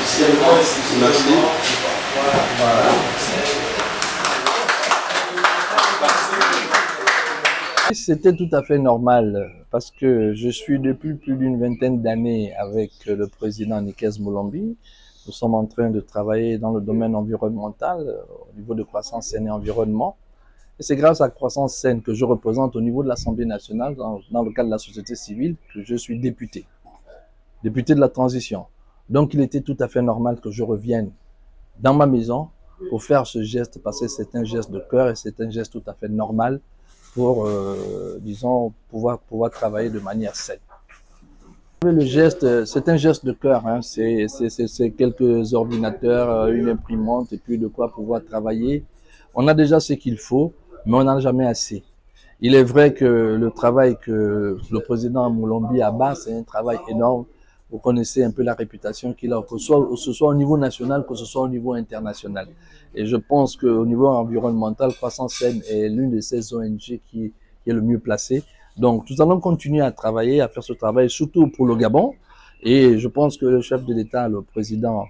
Merci. C'était tout à fait normal parce que je suis depuis plus d'une vingtaine d'années avec le président Nikes Moulombi. Nous sommes en train de travailler dans le domaine environnemental au niveau de Croissance Saine et Environnement. Et c'est grâce à Croissance Saine que je représente au niveau de l'Assemblée nationale, dans le cadre de la société civile, que je suis député de la transition. Donc il était tout à fait normal que je revienne dans ma maison pour faire ce geste parce que c'est un geste de cœur et c'est un geste tout à fait normal pour, disons, pouvoir travailler de manière saine. Le geste, c'est un geste de cœur, hein. C'est quelques ordinateurs, une imprimante et puis de quoi pouvoir travailler. On a déjà ce qu'il faut, mais on n'en a jamais assez. Il est vrai que le travail que le président Moulombi abat, c'est un travail énorme. Vous connaissez un peu la réputation qu'il a, que ce soit au niveau national, que ce soit au niveau international. Et je pense qu'au niveau environnemental, Croissance Saine est l'une de ces ONG qui est le mieux placée. Donc, nous allons continuer à travailler, à faire ce travail, surtout pour le Gabon. Et je pense que le chef de l'État, le président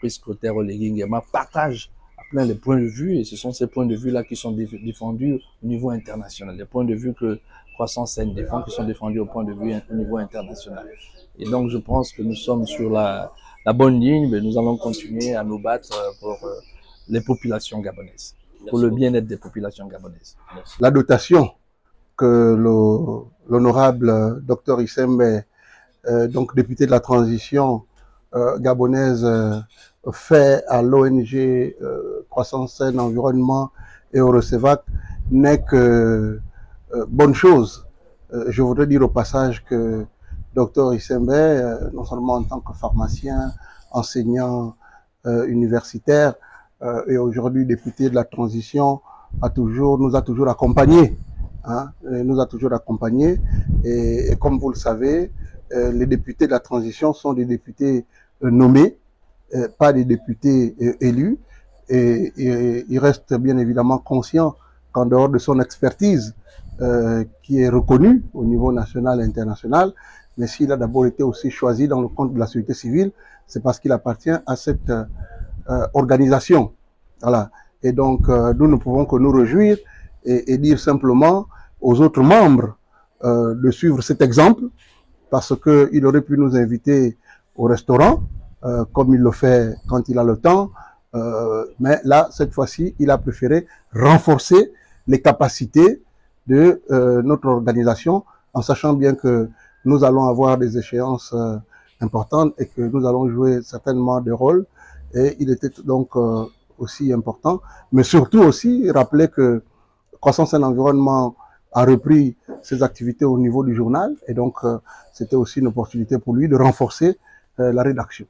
Brice Clotaire Oligui Nguema, partage à plein les points de vue. Et ce sont ces points de vue-là qui sont défendus au niveau international. Les points de vue que Croissance Saine défend, qui sont défendus au niveau international. Et donc, je pense que nous sommes sur la bonne ligne, mais nous allons continuer à nous battre pour les populations gabonaises, pour le bien-être des populations gabonaises. La dotation que l'honorable Dr Issembe, donc député de la transition gabonaise, fait à l'ONG Croissance Saine, Environnement et au RECEVAC n'est que bonne chose. Je voudrais dire au passage que Dr Issembe, non seulement en tant que pharmacien, enseignant universitaire et aujourd'hui député de la transition, nous a toujours accompagnés. Nous a toujours accompagnés et comme vous le savez, les députés de la transition sont des députés nommés, pas des députés élus, et il reste bien évidemment conscient qu'en dehors de son expertise qui est reconnue au niveau national et international, mais s'il a d'abord été aussi choisi dans le cadre de la société civile, c'est parce qu'il appartient à cette organisation. Voilà. Et donc nous ne pouvons que nous réjouir et dire simplement aux autres membres de suivre cet exemple, parce qu'il aurait pu nous inviter au restaurant, comme il le fait quand il a le temps, mais là, cette fois-ci, il a préféré renforcer les capacités de notre organisation, en sachant bien que nous allons avoir des échéances importantes et que nous allons jouer certainement des rôles, et il était donc aussi important, mais surtout aussi rappeler que Croissance Saine Environnement a repris ses activités au niveau du journal et donc c'était aussi une opportunité pour lui de renforcer la rédaction.